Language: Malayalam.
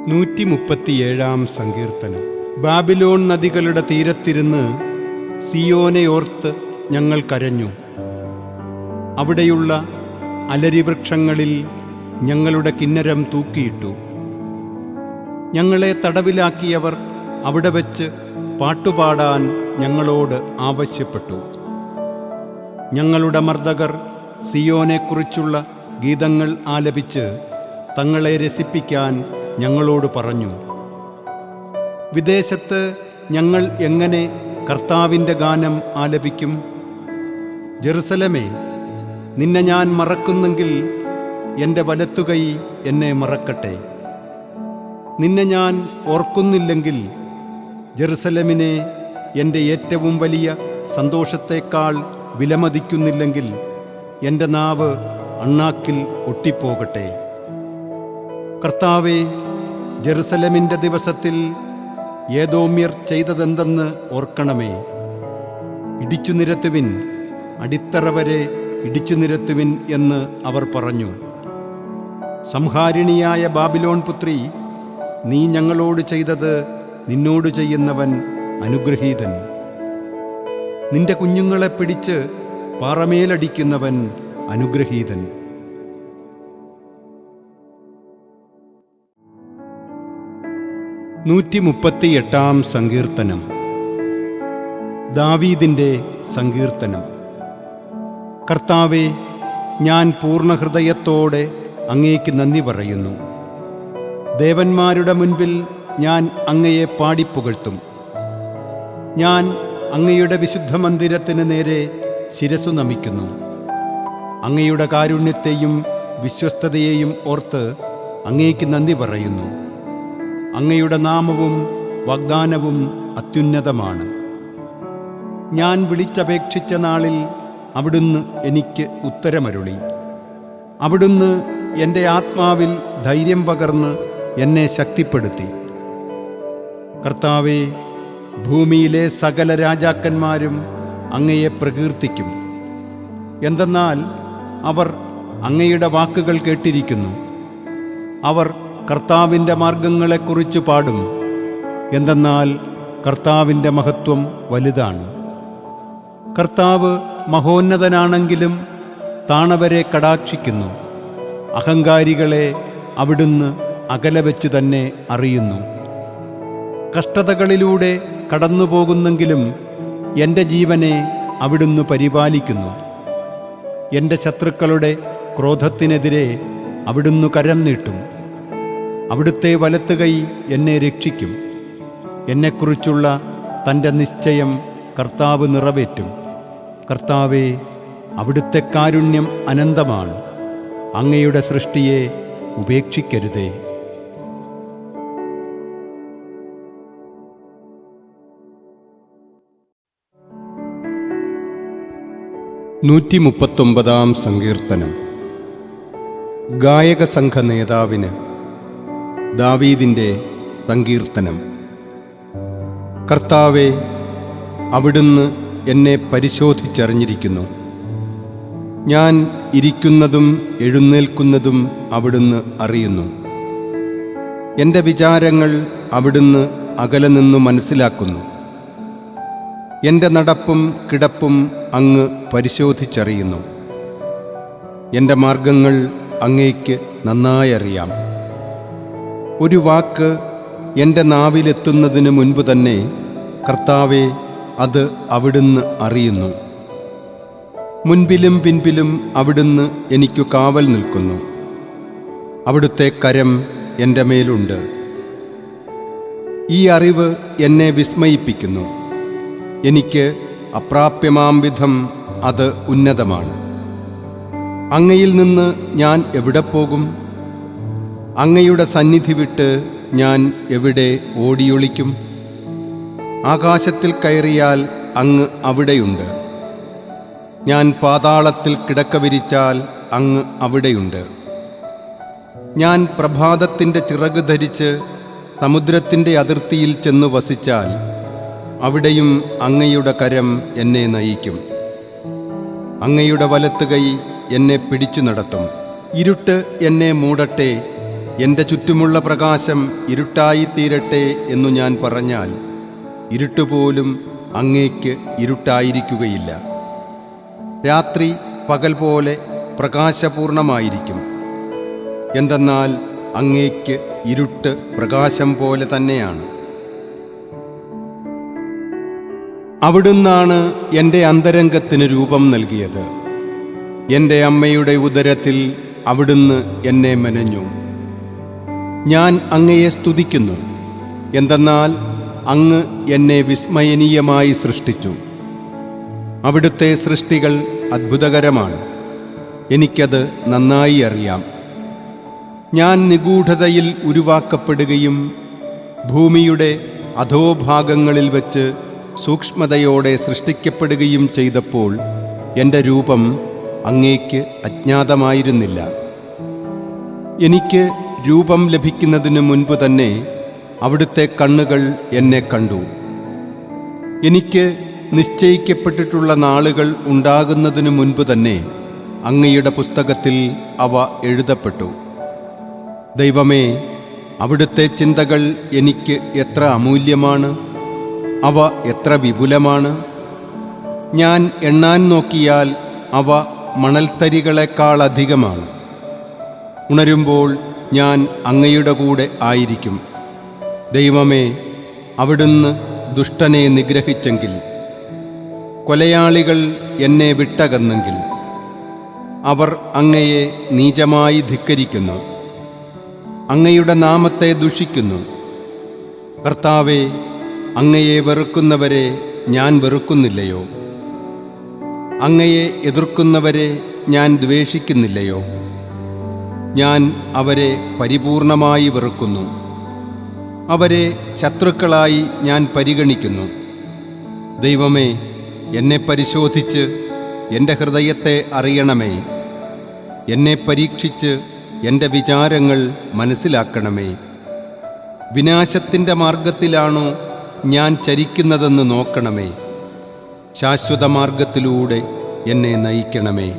137 സങ്കീർത്തനം. ബാബിലോൺ നദികളുടെ തീരത്തിരുന്ന് സിയോനെ ഓർത്ത് ഞങ്ങൾ കരഞ്ഞു. അവിടെയുള്ള അലരിവൃക്ഷങ്ങളിൽ ഞങ്ങളുടെ കിന്നരം തൂക്കിയിട്ടു. ഞങ്ങളെ തടവിലാക്കിയവർ അവിടെ വച്ച് പാട്ടുപാടാൻ ഞങ്ങളോട് ആവശ്യപ്പെട്ടു. ഞങ്ങളുടെ മർദ്ദകർ സിയോനെക്കുറിച്ചുള്ള ഗീതങ്ങൾ ആലപിച്ച് തങ്ങളെ രസിപ്പിക്കാൻ ഞങ്ങളോട് പറഞ്ഞു. വിദേശത്ത് ഞങ്ങൾ എങ്ങനെ കർത്താവിൻ്റെ ഗാനം ആലപിക്കും? ജെറുസലമേ, നിന്നെ ഞാൻ മറക്കുന്നെങ്കിൽ എൻ്റെ വലത്തുകൈ എന്നെ മറക്കട്ടെ. നിന്നെ ഞാൻ ഓർക്കുന്നില്ലെങ്കിൽ ജെറുസലമിനെ എൻ്റെ ഏറ്റവും വലിയ സന്തോഷത്തേക്കാൾ വിലമതിക്കുന്നില്ലെങ്കിൽ എൻ്റെ നാവ് അണ്ണാക്കിൽ ഒട്ടിപ്പോകട്ടെ. കർത്താവേ, ജെറുസലമിൻ്റെ ദിവസത്തിൽ ഏദോമ്യർ ചെയ്തതെന്തെന്ന് ഓർക്കണമേ. ഇടിച്ചു നിരത്തുവിൻ, അടിത്തറ വരെ ഇടിച്ചു നിരത്തുവിൻ എന്ന് അവർ പറഞ്ഞു. സംഹാരിണിയായ ബാബിലോൺ പുത്രി, നീ ഞങ്ങളോട് ചെയ്തത് നിന്നോട് ചെയ്യുന്നവൻ അനുഗ്രഹീതൻ. നിന്റെ കുഞ്ഞുങ്ങളെ പിടിച്ച് പാറമേലടിക്കുന്നവൻ അനുഗ്രഹീതൻ. സങ്കീർത്തനം. ദാവീദിൻ്റെ സങ്കീർത്തനം. കർത്താവേ, ഞാൻ പൂർണ്ണ ഹൃദയത്തോടെ അങ്ങേക്ക് നന്ദി പറയുന്നു. ദേവന്മാരുടെ മുൻപിൽ ഞാൻ അങ്ങയെ പാടിപ്പുകഴ്ത്തും. ഞാൻ അങ്ങയുടെ വിശുദ്ധ മന്ദിരത്തിന് നേരെ ശിരസ്സു നമിക്കുന്നു. അങ്ങയുടെ കാരുണ്യത്തെയും വിശ്വസ്തതയെയും ഓർത്ത് അങ്ങേക്ക് നന്ദി പറയുന്നു. അങ്ങയുടെ നാമവും വാഗ്ദാനവും അത്യുന്നതമാണ്. ഞാൻ വിളിച്ചപേക്ഷിച്ച നാളിൽ അവിടുന്ന് എനിക്ക് ഉത്തരമരുളി. അവിടുന്ന് എൻ്റെ ആത്മാവിൽ ധൈര്യം പകർന്ന് എന്നെ ശക്തിപ്പെടുത്തി. കർത്താവേ, ഭൂമിയിലെ സകല രാജാക്കന്മാരും അങ്ങയെ പ്രകീർത്തിക്കും. എന്തെന്നാൽ അവർ അങ്ങയുടെ വാക്കുകൾ കേട്ടിരിക്കുന്നു. അവർ കർത്താവിൻ്റെ മാർഗങ്ങളെക്കുറിച്ച് പാടും. എന്തെന്നാൽ കർത്താവിൻ്റെ മഹത്വം വലുതാണ്. കർത്താവ് മഹോന്നതനാണെങ്കിലും താണവരെ കടാക്ഷിക്കുന്നു. അഹങ്കാരികളെ അവിടുന്ന് അകലെ വെച്ച് തന്നെ അറിയുന്നു. കഷ്ടതകളിലൂടെ കടന്നുപോകുന്നെങ്കിലും എൻ്റെ ജീവനെ അവിടുന്ന് പരിപാലിക്കുന്നു. എൻ്റെ ശത്രുക്കളുടെ ക്രോധത്തിനെതിരെ അവിടുന്ന് കരം നീട്ടും. അവിടുത്തെ വലത്തുകൈ എന്നെ രക്ഷിക്കും. എന്നെക്കുറിച്ചുള്ള തൻ്റെ നിശ്ചയം കർത്താവ് നിറവേറ്റും. കർത്താവേ, അവിടുത്തെ കാരുണ്യം അനന്തമാണ്. അങ്ങയുടെ സൃഷ്ടിയെ ഉപേക്ഷിക്കരുതേ. സങ്കീർത്തനം. ഗായക സംഘ നേതാവിന് ദാവീദിൻ്റെ സങ്കീർത്തനം. കർത്താവേ, അവിടുന്ന് എന്നെ പരിശോധിച്ചറിഞ്ഞിരിക്കുന്നു. ഞാൻ ഇരിക്കുന്നതും എഴുന്നേൽക്കുന്നതും അവിടുന്ന് അറിയുന്നു. എൻ്റെ വിചാരങ്ങൾ അവിടുന്ന് അകലെ നിന്നു മനസ്സിലാക്കുന്നു. എൻ്റെ നടപ്പും കിടപ്പും അങ്ങ് പരിശോധിച്ചറിയുന്നു. എൻ്റെ മാർഗങ്ങൾ അങ്ങേക്ക് നന്നായി അറിയാം. ഒരു വാക്ക് എൻ്റെ നാവിലെത്തുന്നതിന് മുൻപ് തന്നെ കർത്താവെ, അത് അവിടുന്ന് അറിയുന്നു. മുൻപിലും പിൻപിലും അവിടുന്ന് എനിക്കു കാവൽ നിൽക്കുന്നു. അവിടുത്തെ കരം എൻ്റെ മേലുണ്ട്. ഈ അറിവ് എന്നെ വിസ്മയിപ്പിക്കുന്നു. എനിക്ക് അപ്രാപ്യമാം വിധം അത് ഉന്നതമാണ്. അങ്ങയിൽ നിന്ന് ഞാൻ എവിടെ പോകും? അങ്ങയുടെ സന്നിധി വിട്ട് ഞാൻ എവിടെ ഓടിയൊളിക്കും? ആകാശത്തിൽ കയറിയാൽ അങ്ങ് അവിടെയുണ്ട്. ഞാൻ പാതാളത്തിൽ കിടക്ക വിരിച്ചാൽ അങ്ങ് അവിടെയുണ്ട്. ഞാൻ പ്രഭാതത്തിൻ്റെ ചിറക് ധരിച്ച് സമുദ്രത്തിൻ്റെ അതിർത്തിയിൽ ചെന്നു വസിച്ചാൽ അവിടെയും അങ്ങയുടെ കരം എന്നെ നയിക്കും. അങ്ങയുടെ വലത്തുകൈ എന്നെ പിടിച്ചു നടത്തും. ഇരുട്ട് എന്നെ മൂടട്ടെ, എൻ്റെ ചുറ്റുമുള്ള പ്രകാശം ഇരുട്ടായിത്തീരട്ടെ എന്നു ഞാൻ പറഞ്ഞാൽ ഇരുട്ടുപോലും അങ്ങേക്ക് ഇരുട്ടായിരിക്കുകയില്ല. രാത്രി പകൽ പോലെ പ്രകാശപൂർണമായിരിക്കും. എന്തെന്നാൽ അങ്ങേക്ക് ഇരുട്ട് പ്രകാശം പോലെ തന്നെയാണ്. അവിടുന്നാണ് എൻ്റെ അന്തരംഗത്തിന് രൂപം നൽകിയത്. എൻ്റെ അമ്മയുടെ ഉദരത്തിൽ അവിടുന്ന് എന്നെ മെനഞ്ഞു. ഞാൻ അങ്ങയെ സ്തുതിക്കുന്നു, എന്തെന്നാൽ അങ്ങ് എന്നെ വിസ്മയനീയമായി സൃഷ്ടിച്ചു. അവിടുത്തെ സൃഷ്ടികൾ അത്ഭുതകരമാണ്, എനിക്കത് നന്നായി അറിയാം. ഞാൻ നിഗൂഢതയിൽ ഉരുവാക്കപ്പെടുകയും ഭൂമിയുടെ അധോഭാഗങ്ങളിൽ വച്ച് സൂക്ഷ്മതയോടെ സൃഷ്ടിക്കപ്പെടുകയും ചെയ്തപ്പോൾ എൻ്റെ രൂപം അങ്ങേക്ക് അജ്ഞാതമായിരുന്നില്ല. എനിക്ക് രൂപം ലഭിക്കുന്നതിന് മുൻപ് തന്നെ അവിടുത്തെ കണ്ണുകൾ എന്നെ കണ്ടു. എനിക്ക് നിശ്ചയിക്കപ്പെട്ടിട്ടുള്ള നാളുകൾ ഉണ്ടാകുന്നതിനു മുൻപ് തന്നെ അങ്ങയുടെ പുസ്തകത്തിൽ അവ എഴുതപ്പെട്ടു. ദൈവമേ, അവിടുത്തെ ചിന്തകൾ എനിക്ക് എത്ര അമൂല്യമാണ്, അവ എത്ര വിപുലമാണ്. ഞാൻ എണ്ണാൻ നോക്കിയാൽ അവ മണൽത്തരികളെക്കാളധികമാണ്. ഉണരുമ്പോൾ ഞാൻ അങ്ങയുടെ കൂടെ ആയിരിക്കും. ദൈവമേ, അവിടുന്ന് ദുഷ്ടനെ നിഗ്രഹിച്ചെങ്കിൽ, കൊലയാളികൾ എന്നെ വിട്ടകന്നെങ്കിൽ, അവർ അങ്ങയെ നീചമായി ധിക്കരിക്കുന്നു, അങ്ങയുടെ നാമത്തെ ദുഷിക്കുന്നു. കർത്താവേ, അങ്ങയെ വെറുക്കുന്നവരെ ഞാൻ വെറുക്കുന്നില്ലയോ? അങ്ങയെ എതിർക്കുന്നവരെ ഞാൻ ദ്വേഷിക്കുന്നില്ലയോ? ഞാൻ അവരെ പരിപൂർണമായി വെറുക്കുന്നു, അവരെ ശത്രുക്കളായി ഞാൻ പരിഗണിക്കുന്നു. ദൈവമേ, എന്നെ പരിശോധിച്ച് എൻ്റെ ഹൃദയത്തെ അറിയണമേ. എന്നെ പരീക്ഷിച്ച് എൻ്റെ വിചാരങ്ങൾ മനസ്സിലാക്കണമേ. വിനാശത്തിൻ്റെ മാർഗത്തിലാണോ ഞാൻ ചരിക്കുന്നതെന്ന് നോക്കണമേ. ശാശ്വതമാർഗത്തിലൂടെ എന്നെ നയിക്കണമേ.